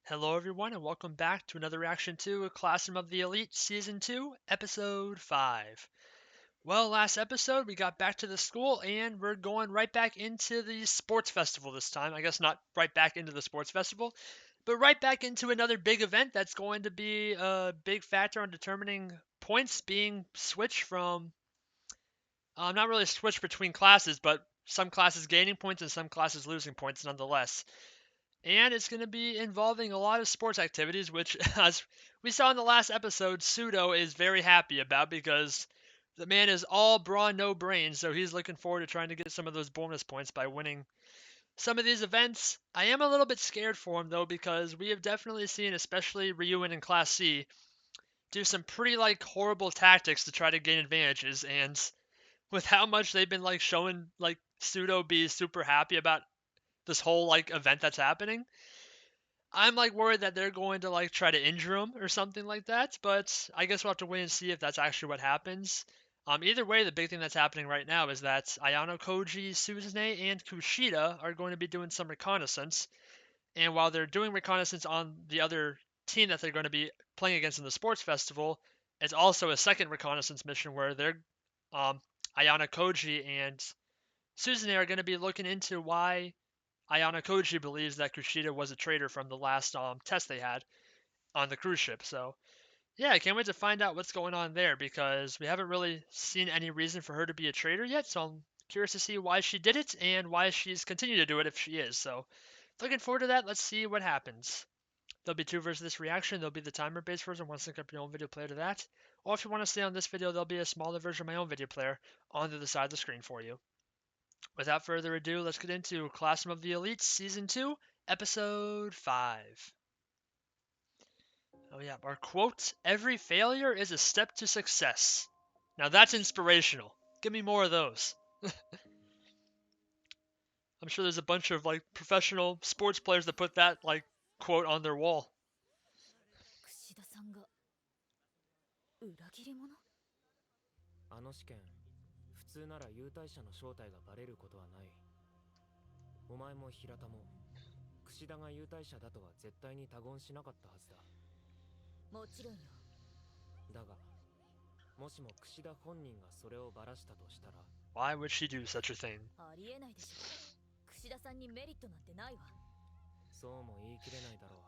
Hello, everyone, and welcome back to another reaction to Classroom of the Elite Season 2, Episode 5. Well, last episode we got back to the school and we're going right back into the sports festival this time. I guess not right back into the sports festival, but right back into another big event that's going to be a big factor on determining points being switched from, not really switched between classes, but some classes gaining points and some classes losing points nonetheless. And it's going to be involving a lot of sports activities, which, as we saw in the last episode, Pseudo is very happy about because the man is all brawn, no brains, so he's looking forward to trying to get some of those bonus points by winning some of these events. I am a little bit scared for him, though, because we have definitely seen, especially Ryuin in Class C, do some pretty, horrible tactics to try to gain advantages, and with how much they've been, showing, Pseudo be super happy about this whole, event that's happening, I'm worried that they're going to try to injure him or something like that, but I guess we'll have to wait and see if that's actually what happens. Either way, the big thing that's happening right now is that Ayano Koji, Suzune, and Kushida are going to be doing some reconnaissance. And while they're doing reconnaissance on the other team that they're going to be playing against in the sports festival, it's also a second reconnaissance mission where they're Ayana Koji and Suzune are going to be looking into why Ayana Koji believes that Kushida was a traitor from the last test they had on the cruise ship. So, yeah, I can't wait to find out what's going on there because we haven't really seen any reason for her to be a traitor yet. So, I'm curious to see why she did it and why she's continued to do it if she is. So, looking forward to that. Let's see what happens. There'll be two versions of this reaction. There'll be the timer based version, one sync up your own video player to that. Or if you want to stay on this video, there'll be a smaller version of my own video player on the side of the screen for you. Without further ado, let's get into Classroom of the Elites Season 2, Episode 5. Oh, yeah, our quote: "Every failure is a step to success." Now that's inspirational. Give me more of those. I'm sure there's a bunch of professional sports players that put that quote on their wall. 櫛田さんが裏切り者？あの試験、普通なら優待者の正体がバレることはない。お前も平田も、櫛田が優待者だとは絶対に他言しなかったはずだ。もちろんよ。だが、もしも櫛田本人がそれをバラしたとしたら、Why would she do such a thing? ありえないでしょ。櫛田さんにメリットなんてないわ。そうも言い切れないだろう。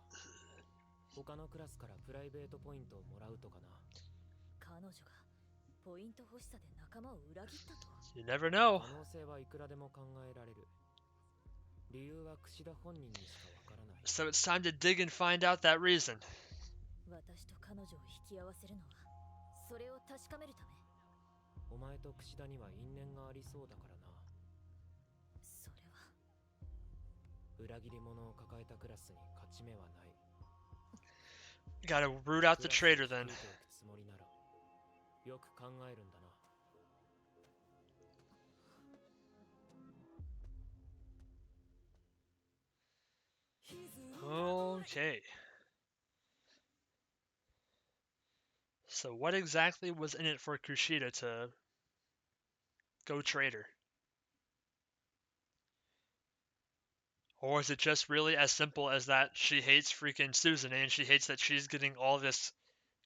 他のクラスからプライベートポイントをもらうとかな。彼女がポイント欲しさで仲間を裏切ったと。You never know. 可能性はいくらでも考えられる。理由は櫛田本人にしかわからない。So it's time to dig and find out that reason. 私と彼女を引き合わせるのはそれを確かめるため。お前と櫛田には因縁がありそうだからな。それは裏切り者を抱えたクラスに勝ち目はない。Gotta root out the traitor then. つもりならよく考えるんだな。Okay. So what exactly was in it for Kushida to go traitor? Or is it just really as simple as that she hates freaking Susan and she hates that she's getting all this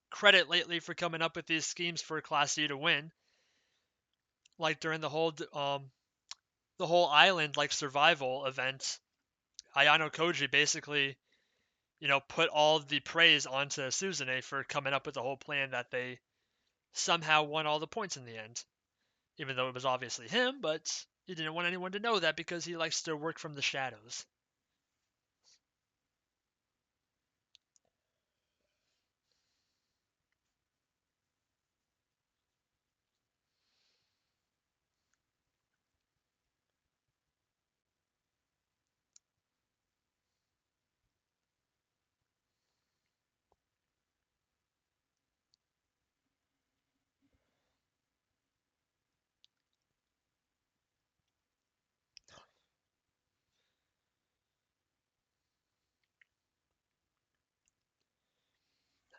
credit lately for coming up with these schemes for Class C to win? Like during the whole island survival event, Ayano Koji basically, put all the praise onto Suzune for coming up with the whole plan that they somehow won all the points in the end. Even though it was obviously him, but he didn't want anyone to know that because he likes to work from the shadows.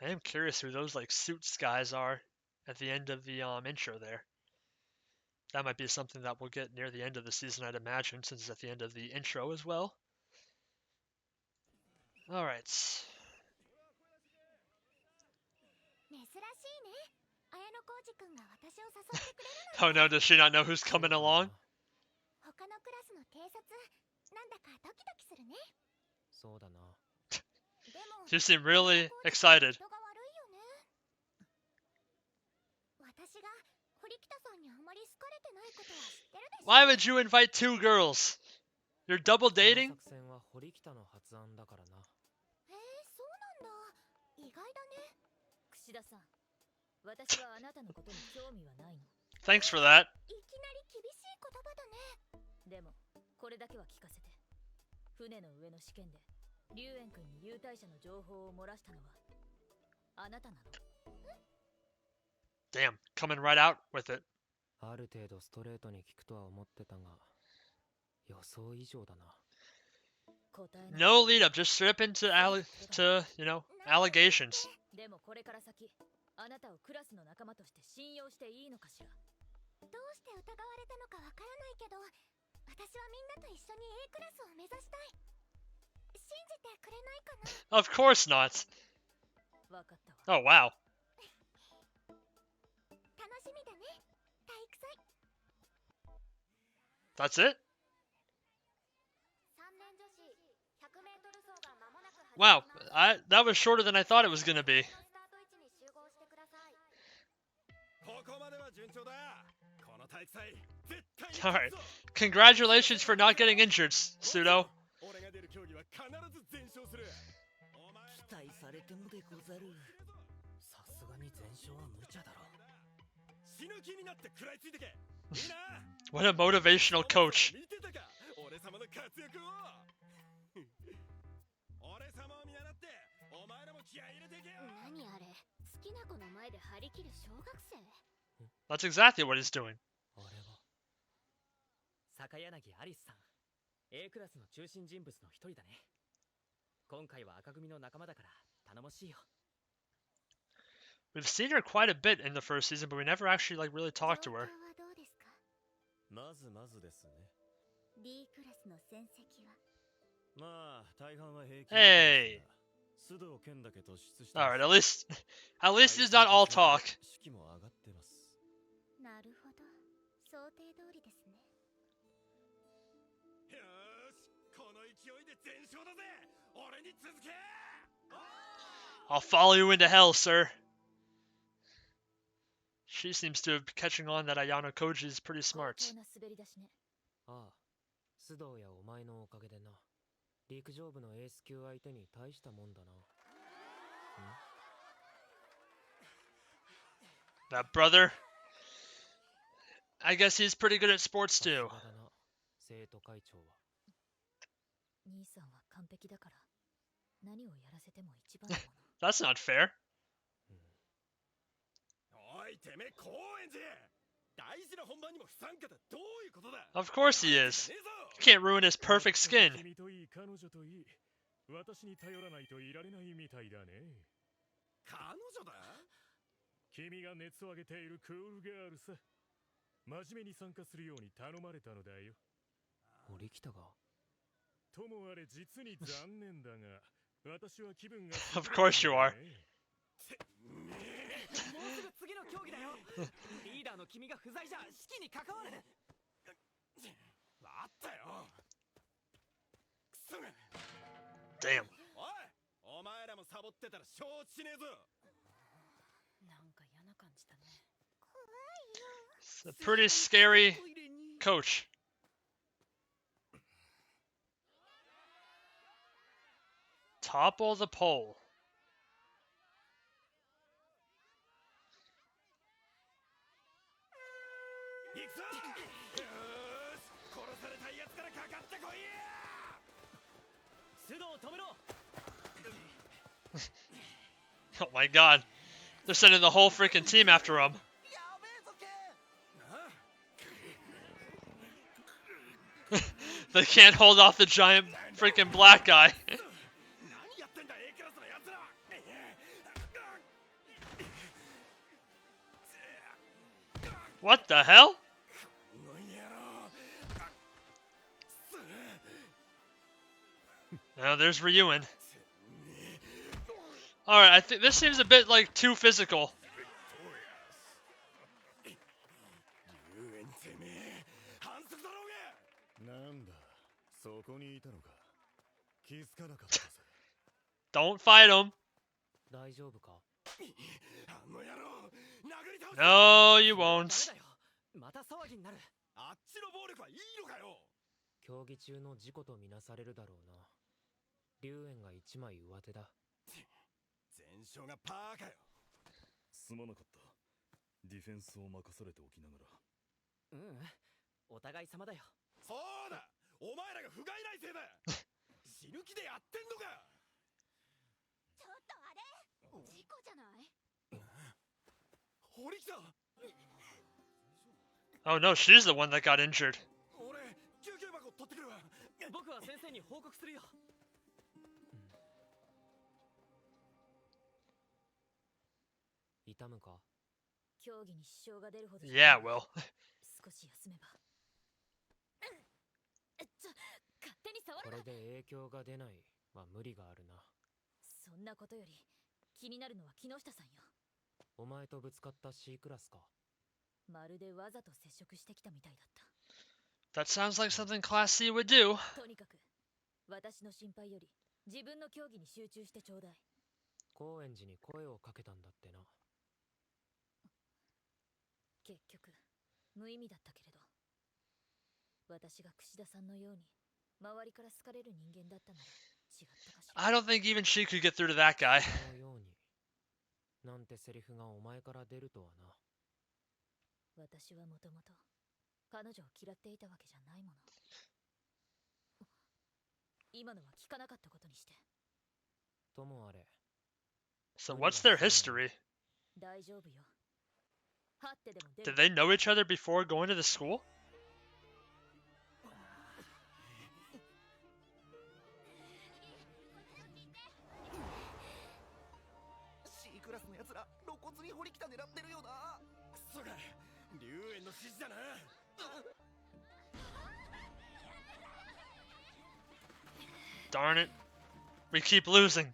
I am curious who those suits guys are at the end of the intro there. That might be something that we'll get near the end of the season, I'd imagine, since it's at the end of the intro as well. Alright. Oh no, does she not know who's coming along? 他のクラスの偵察なんだかドキドキするね。そうだな。でも She seemed really excited. 人が悪いよね。私が堀北さんにあまり好かれてないことは知ってるでしょ。 Why would you invite two girls? You're double この dating? 作戦は堀北の発案だからな。そうなんだ。意外だね。串田さん、私はあなたのことに興味はないの。 Thanks for that. いきなり厳しい言葉だね。でもこれだけは聞かせて。船の上の試験で龍炎君に優待者の情報を漏らしたのはあなたなの？ Damn, coming right out with it. ある程度ストレートに聞くとは思ってたが、予想以上だな。 No lead up, just straight up into allegations. でもこれから先あなたをクラスの仲間として信用していいのかしら。どうして疑われたのかわからないけど、私はみんなと一緒に A クラスを目指したい。信じてくれないかな。 Of course not. わかったわ。 Oh wow. 楽しみだね。体育祭。 That's it? 3年女子100メートル走が間もなく始 Wow, まります。 that was shorter than I thought it was gonna be. スタート位置に集合してください。 ここまでは順調だ。この体育祭絶対に Alright. 勝つぞ。 Congratulations for not getting injured, Pseudo. 俺が出る競技は必ず全勝する。お前期待されてもでござる。さすがに全勝は無茶だろ。死ぬ気になって食らいついてけ。いいな。 What a motivational coach. 見てたか。俺様の活躍を。俺様を見習ってお前らも気合い入れてけよ。何あれ、好きな子の前で張り切る小学生。 That's exactly what he's doing. あれは坂柳アリスさん、 A クラスの中心人物の一人だね。今回は赤組の仲間だから頼もしいよ。 We've seen her quite a bit in the first season, but we never actually really talked to her. 状況はどうですか？まずまずですね。 D クラスの戦績は？まあ大半は平均。 Hey. 須藤健だけ突出して。 Alright, at least it's not all talk. 士気も上がってます。なるほど、想定通りですね。よし、この勢いで全勝だぜ。俺に続け。 I'll follow you into hell, sir. She seems to be catching on that Ayano Koji is pretty smart. 好調な滑り出しね。ああ、須藤やお前のおかげでな。陸上部のエース級相手に大したもんだな。 That brother, I guess he's pretty good at sports さすが too. だな、生徒会長は。兄さんは完璧だから何をやらせても一番だもの。 That's not fair. おいてめえ高円寺。大事な本番にも不参加だ。どういうことだ。 Of course he is. ねえぞ。 Can't ruin his perfect skin. 君といい彼女といい私に頼らないといられないみたいだね。彼女だ。君が熱を上げているクールガールさ。真面目に参加するように頼まれたのだよ。堀北が。ともあれ実に残念だが私は気分が Of course you are. もうすぐ次の競技だよ。リーダーの君が不在じゃ式に関わる。あったよ。くそが。 Damn. おい、お前らもサボってたら承知しねえぞ。なんか嫌な感じだね。 It's a pretty scary coach. Topple the pole. 行くぞ。よーし、殺されたいやつからかかってこいや。須藤止めろ。 Oh my god. They're sending the whole freaking team after him. やべえぞけ。 They can't hold off the giant freaking black guy. 何やってんだ A クラスのやつら。 What the hell? この野郎。 Now there's Ryuen. Alright, I think this seems a bit too physical. そこにいたのか。気づかなかったぜ。 Don't fight him. 大丈夫か？あの野郎、殴り倒す。 No, you それは won't. ダメだよ。また騒ぎになる。あっちの暴力はいいのかよ。競技中の事故とみなされるだろうな。龍炎が一枚上手だ。全勝がパーかよ。すまなかった。ディフェンスを任されておきながら。うん、お互い様だよ。そうだ、お前らが不甲斐ないせいだ。死ぬ気でやってんのか。ちょっとあれ事故じゃない？堀北、 Oh no, she's the one that got injured. 俺救急箱取ってくるわ。僕は先生に報告するよ。痛むか？競技に支障が出るほどじゃ Yeah, ない。 well. 少し休めば。勝手に触こるな。れで影響が出ないは無理があるな。そんなことより気になるのは木下さんよ。お前とぶつかった C クラスか？まるでわざと接触してきたみたいだった。 That sounds like something Class C would do. とにかく私の心配より自分の競技に集中してちょうだい。高円寺に声をかけたんだってな。結局無意味だったけれど、私が櫛田さんのように周りから好かれる人間だったなら違ったかしら。 I don't think even she could get through to that guy. そのようになんてセリフがお前から出るとはな。私はもともと彼女を嫌っていたわけじゃないもの。今のは聞かなかったことにして。ともあれ、 So what's their history? 大丈夫よ。はってでも出 Did る。 they know each other before going to the school? クラスのやつら露骨に堀北狙ってるよな。そうか、龍炎の指示だな。 Darn it. We keep losing.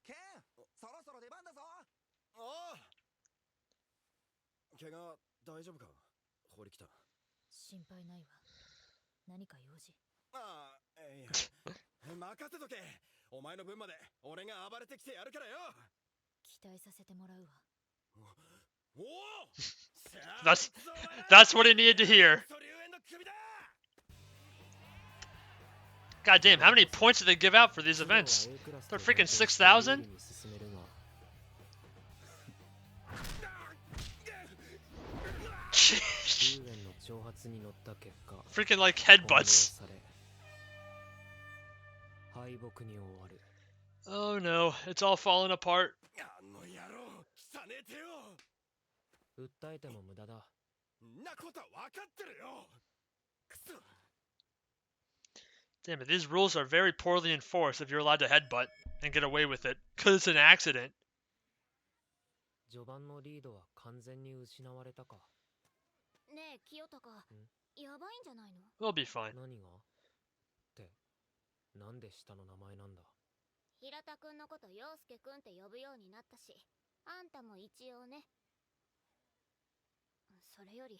ケン、そろそろ出番だぞ。ああ。怪我大丈夫か、堀北。心配ないわ。何か用事？ああ、いや任せとけ。お前の分まで俺が暴れてきてやるからよ。期待させてもらうわ。おお。 That's what he needed to hear. God damn, how many points do they give out for these events? They're freaking 6,000? Freaking like headbutts. Oh no, it's all falling apart. あの野郎、汚ねえ手よ。訴えても無駄だ。んなことは分かってるよ。くそ。 Damn it, these rules are very poorly enforced if you're allowed to headbutt and get away with it, because it's an accident. 序盤のリードは完全に失われたか。ねえ、清高、やばいんじゃないの？ We'll be fine. 何が？って、なんで下の名前なんだ？平田くんのこと陽介くんって呼ぶようになったし、あんたも一応ね。それより、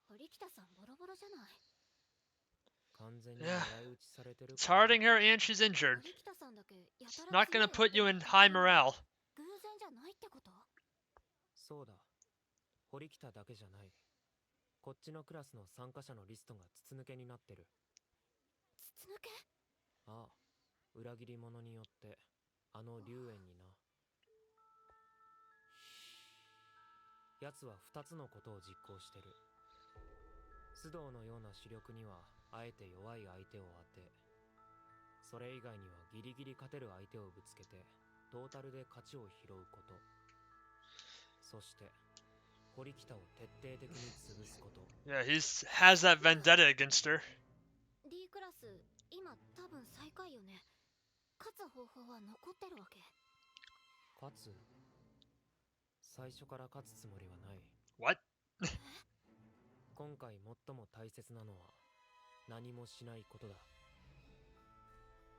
堀北さんボロボロじゃない。 Yeah. It's hurting her and she's injured. Not gonna put you in high morale. 偶然じゃないってこと？そうだ。堀北だけじゃない。こっちのクラスの参加者のリストが筒抜けになってる。筒抜け？ああ、裏切り者によってあの龍炎にな。奴は2つのことを実行してる。須藤のような主力にはあえて弱い相手を当て、それ以外にはギリギリ勝てる相手をぶつけてトータルで勝ちを拾うこと。そして堀北を徹底的に潰すこと。 Yeah, he has that vendetta against her. D クラス、今多分最下位よね。勝つ方法は残ってるわけ？勝つ？最初から勝つつもりはない。 What? 今回最も大切なのは何もしないことだ。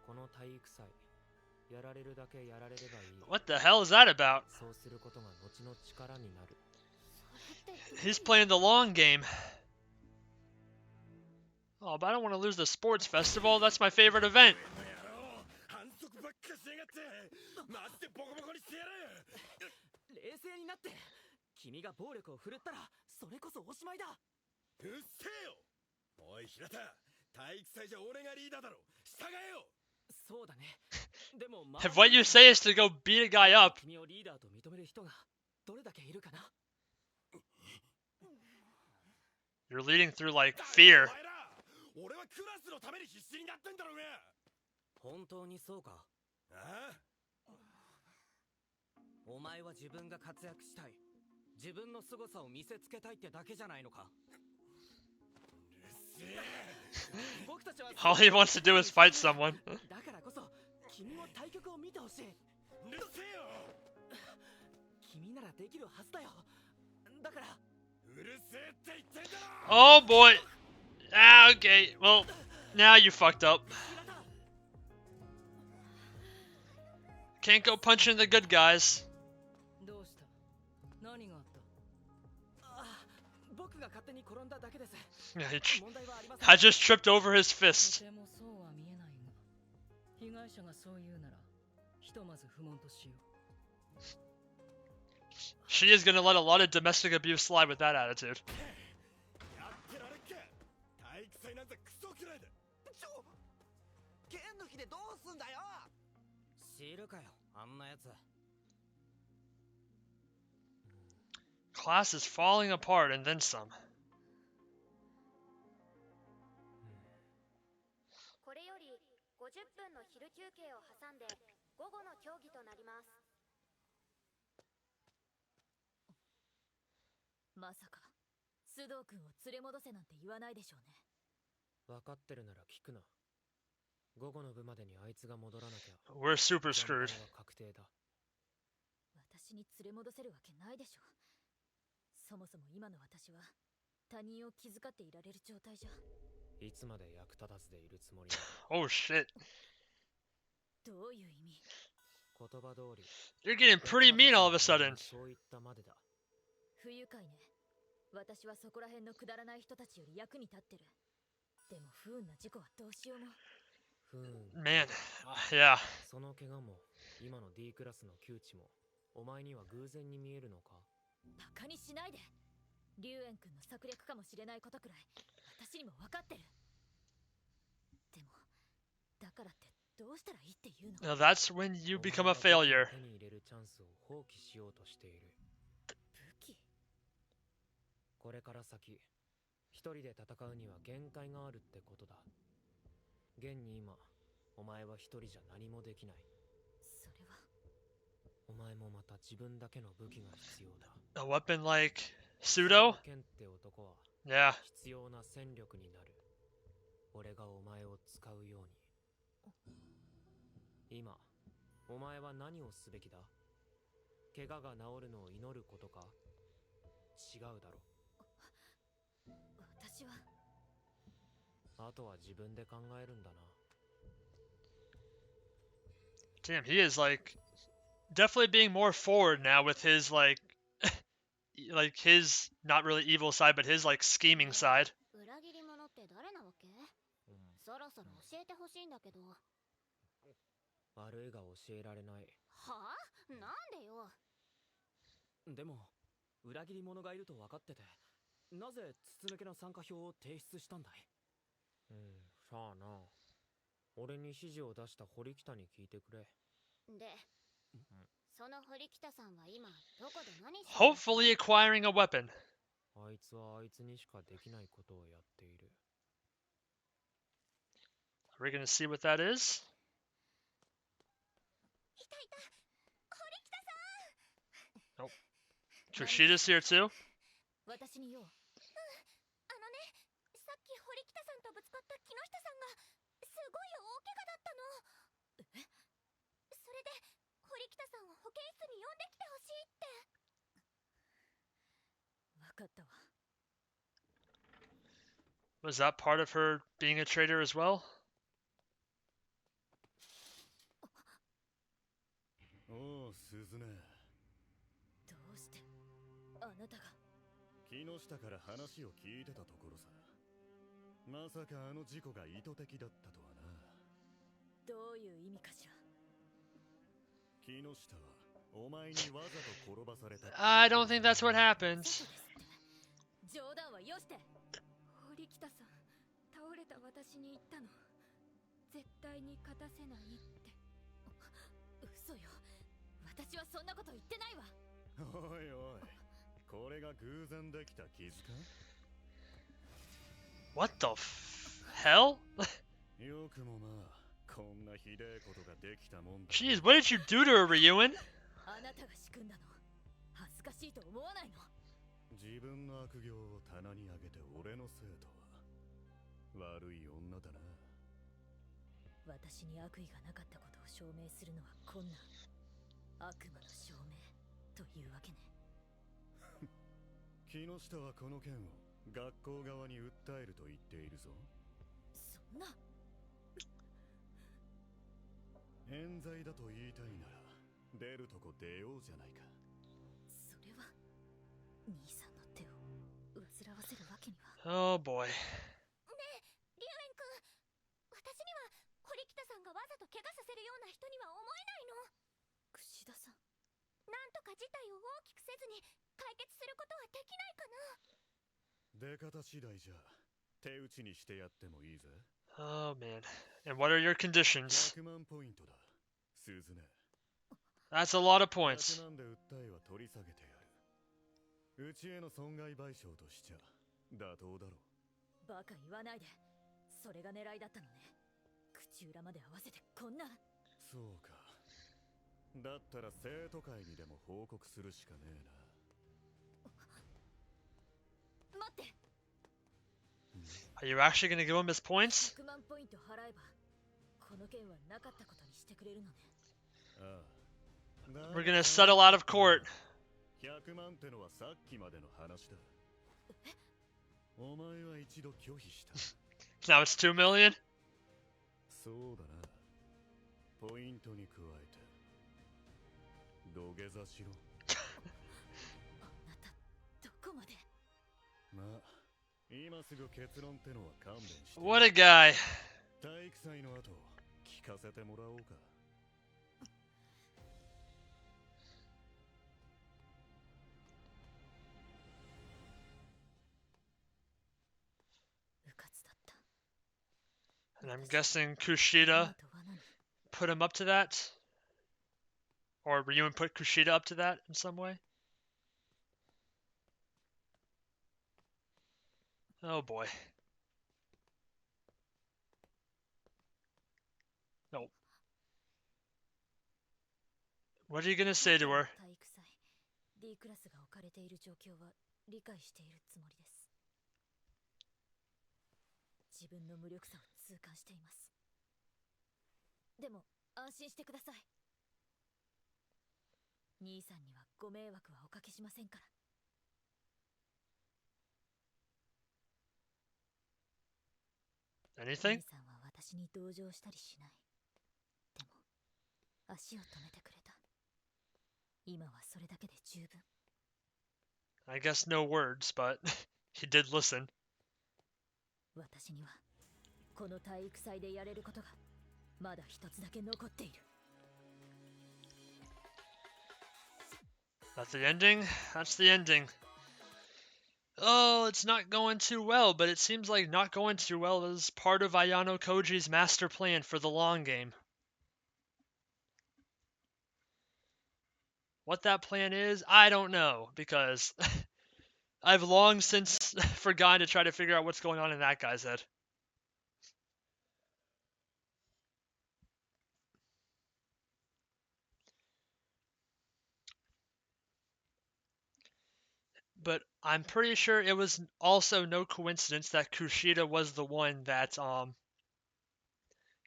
この体育祭、やられるだけやられればいい。 What the hell is that about? そうすることが後の力になる。 He's playing the long game. Oh, but I don't want to lose the sports festival. That's my favorite event. 反則ばっかしやがってマジでボコボコにしてやる。冷静になって。君が暴力を振るったらそれこそおしまいだ。うっせえよ。おい平田、体育祭じゃ俺がリーダーだろ。従えよ。そうだね。でも If what you say is to go beat a guy up, 君をリーダーと認める人がどれだけいるかな。 you're leading through like fear. お前ら、俺はクラスのために必死になってんだろうが。本当にそうか。ああ、お前は自分が活躍したい、自分の凄さを見せつけたいってだけじゃないのか。うっせえ。僕たちは All he wants to do is fight someone. だからこそ君も対局を見てほしい。うるせえよ。君ならできるはずだよ。だから。うるせえって言ってんだろ。 Oh boy. Ah, okay. Well, now you fucked up. Can't go punching the good guys. どうした？何があった？あ、僕が勝手に転んだだけです。 Yeah, 問題はありません。 I just tripped over his fist. とてもそうは見えないが、被害者がそう言うなら、ひとまず不問としよう。 She is gonna let a lot of domestic abuse slide with that attitude. やってられっか。体育祭なんざクソくらいだ。剣抜きでどうすんだよ。知るかよ、あんなやつ。 Class is falling apart and then some. これより50分の昼休憩を挟んで午後の競技となります。まさか須藤君を連れ戻せなんて言わないでしょうね。分かってるなら聞くな。午後の部までにあいつが戻らなきゃ We're super 全敗 screwed. は確定だ。私に連れ戻せるわけないでしょう。そもそも今の私は他人を気遣っていられる状態じゃ。いつまで役立たずでいるつもりだ。 Oh shit. どういう意味？言葉通り You're getting pretty mean all of a sudden. そう言ったまでだ。不愉快ね。私はそこら辺のくだらない人たちより役に立ってる。でも不運な事故はどうしようも。不運。 Man. Yeah. その怪我も今の D クラスの窮地もお前には偶然に見えるのか。バカにしないで。龍炎君の策略かもしれないことくらい私にも分かってる。でもだからってどうしたらいいって言うの？ Now that's when you become a failure. 手に入れるチャンスを放棄しようとしている。武器？これから先一人で戦うには限界があるってことだ。現に今お前は一人じゃ何もできない。それは。お前もまた自分だけの武器が必要だ。 A weapon like pseudo? 剣って男は Yeah. 必要な戦力になる。俺がお前を使うように。今お前は何をすべきだ？怪我が治るのを祈ることか？違うだろ。私は。あとは自分で考えるんだな。 Damn, he is like definitely being more forward now with his like his not really evil side but his like scheming side. 裏切り者って誰なわけ？そろそろ教えてほしいんだけど。悪いが教えられない。はあ？なんでよ。でも裏切り者がいると分かってて、なぜ筒抜けの参加票を提出したんだい？さあな。俺に指示を出した堀北に聞いてくれ。で、その堀北さんは今どこで何してる？ Hopefully acquiring a weapon. あいつはあいつにしかできないことをやっている。 Are we gonna see what that is? いたいた。堀北さん。Trushida's here too? 私によ。あのね、さっき堀北さんとぶつかった木下さんがすごい大怪我だったの。え？それで堀北さんを保健室に呼んできてほしいって。わかったわ。 Was that part of her being a traitor as well? 鈴音。どうしてあなたが。木下から話を聞いてたところさ。まさかあの事故が意図的だったとはな。どういう意味かしら。木下はお前にわざと転ばされたって。I don't think that's what happened. そうですって。冗談はよして。堀北さん、倒れた私に言ったの。絶対に勝たせないって。嘘よ。私はそんなこと言ってないわ。おいおい、これが偶然できた傷か？ What the hell? よくもまあ、こんなひでえことができたもんだ。 Jeez, what did you do to her, Ryuin? あなたが仕組んだの。恥ずかしいと思わないの？自分の悪行を棚にあげて俺のせいとは悪い女だな。私に悪意がなかったことを証明するのは困難。悪魔の証明というわけね。木下はこの件を学校側に訴えると言っているぞ。そんな。冤罪だと言いたいなら出るとこ出ようじゃないか。それは兄さんの手を煩わせるわけには。Oh boy. ねえ、リュウエン君、私には堀北さんがわざと怪我させるような人には思えないの。櫛田さん、なんとか事態を大きくせずに解決することはできないかな。出方次第じゃ手打ちにしてやってもいいぜ。 Oh man. And what are your conditions? 100万ポイントだ、鈴音。 That's a lot of points. 100万で訴えは取り下げてやる。うちへの損害賠償としちゃ妥当だろ。バカ言わないで。それが狙いだったのね。口裏まで合わせてこんな。そうか。だったら生徒会にでも報告するしかねえな。待って。 Are you actually gonna give him his points? 100万ポイント払えばこの件はなかったことにしてくれるのね。ああ。 We're gonna settle out of court. 100万ってのはさっきまでの話だ。お前は一度拒否した。 Now it's 2 million? そうだな。ポイントに加えて土下座しろ。あなたどこまで。まあ今すぐ結論ってのは勘弁して。 What a guy. 体育祭の後聞かせてもらおうか。うかつだった。 And I'm guessing Kushida put him up to that? Or Ryuin put Kushida up to that in some way? Oh boy. No. What are you gonna say to her? 体育祭 D クラスが置かれている状況は理解しているつもりです。自分の無力さを痛感しています。でも安心してください。兄さんにはご迷惑はおかけしませんから。 Anything? 兄さんは私に同情したりしない。でも足を止めてくれた。今はそれだけで十分。 I guess no words, but he did listen. 私にはこの体育祭でやれることがまだ一つだけ残っている。 That's the ending? That's the ending. Oh, it's not going too well, but it seems like not going too well is part of Ayano Koji's master plan for the long game. What that plan is, I don't know, because I've long since forgotten to try to figure out what's going on in that guy's head. But I'm pretty sure it was also no coincidence that Kushida was the one that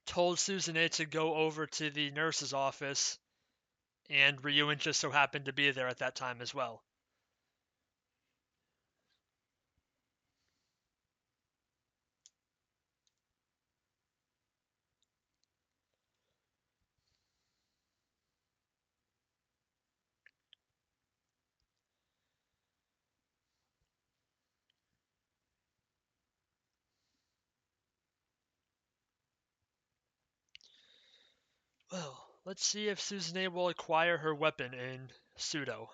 told Suzune to go over to the nurse's office, and Ryuin just so happened to be there at that time as well. Well, let's see if Suzune will acquire her weapon in Pseudo.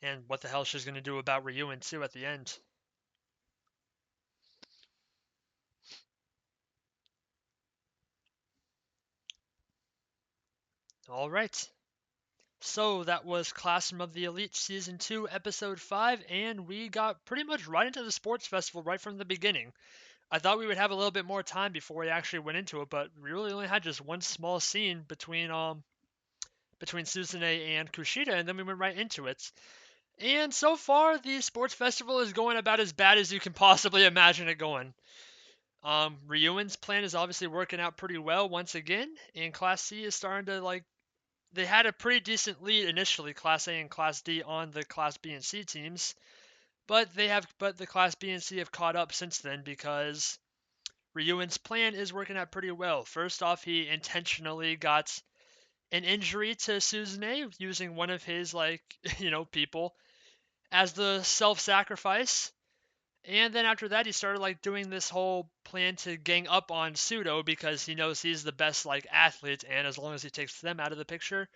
And what the hell she's going to do about Ryuin too at the end. Alright. So that was Classroom of the Elite Season 2, Episode 5, and we got pretty much right into the sports festival right from the beginning. I thought we would have a little bit more time before we actually went into it, but we really only had just one small scene between Suzune and Kushida, and then we went right into it. And so far, the sports festival is going about as bad as you can possibly imagine it going. Ryuin's plan is obviously working out pretty well once again, and Class C is starting to they had a pretty decent lead initially, Class A and Class D on the Class B and C teams, but the Class B and C have caught up since then because Ryuin's plan is working out pretty well. First off, he intentionally got an injury to Suzune using one of his people as the self-sacrifice. And then after that, he started doing this whole plan to gang up on Pseudo because he knows he's the best athlete, and as long as he takes them out of the picture,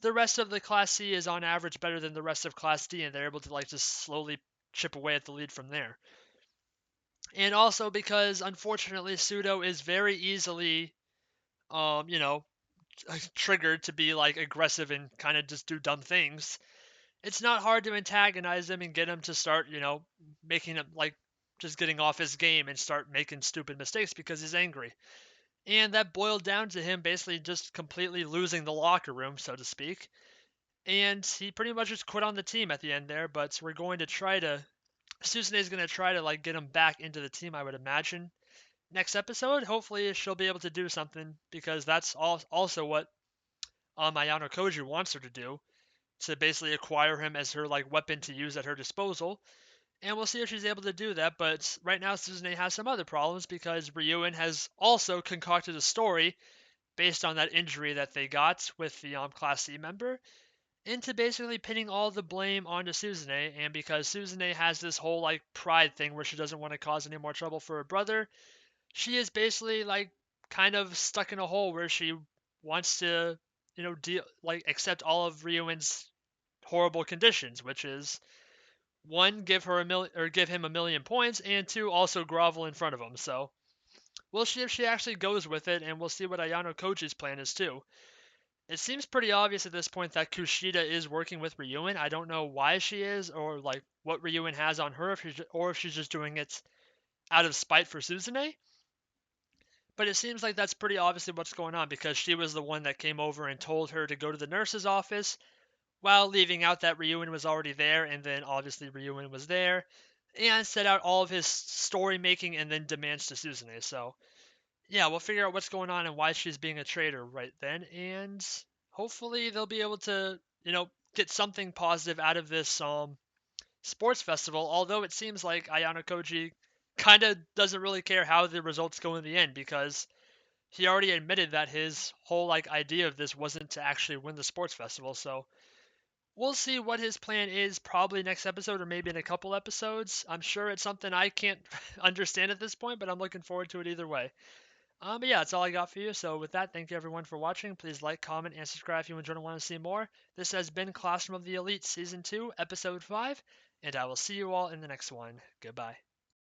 the rest of the Class C is on average better than the rest of Class D, and they're able to just slowly chip away at the lead from there. And also because unfortunately Pseudo is very easily, um, you know, triggered to be aggressive and kind of just do dumb things. It's not hard to antagonize him and get him to start, making him just getting off his game and start making stupid mistakes because he's angry. And that boiled down to him basically just completely losing the locker room, so to speak. And he pretty much just quit on the team at the end there, but we're going to try to Susan is going to try to get him back into the team, I would imagine. Next episode, hopefully she'll be able to do something because that's also what Ayano Koji wants her to do, to basically acquire him as her weapon to use at her disposal. And we'll see if she's able to do that. But right now, Suzune has some other problems because Ryuin has also concocted a story based on that injury that they got with the Class C member into basically pinning all the blame onto Suzune. And because Suzune has this whole pride thing where she doesn't want to cause any more trouble for her brother, she is basically kind of stuck in a hole where she wants to deal accept all of Ryuin's horrible conditions, which is one, give him a million points, and two, also grovel in front of him. So we'll see if she actually goes with it, and we'll see what Ayano Koji's plan is too. It seems pretty obvious at this point that Kushida is working with Ryuin. I don't know why she is, or what Ryuin has on her, if she's just doing it out of spite for Suzune. But it seems like that's pretty obviously what's going on because she was the one that came over and told her to go to the nurse's office while leaving out that Ryuin was already there, and then obviously Ryuin was there, and set out all of his story making and then demands to Suzune. So yeah, we'll figure out what's going on and why she's being a traitor right then, and hopefully they'll be able to, get something positive out of this sports festival. Although it seems like Ayano Koji kind of doesn't really care how the results go in the end because he already admitted that his whole idea of this wasn't to actually win the sports festival. So we'll see what his plan is probably next episode or maybe in a couple episodes. I'm sure it's something I can't understand at this point, but I'm looking forward to it either way. But yeah, that's all I got for you. So with that, thank you everyone for watching. Please like, comment, and subscribe if you enjoyed and want to see more. This has been Classroom of the Elite Season 2, Episode 5, and I will see you all in the next one. Goodbye.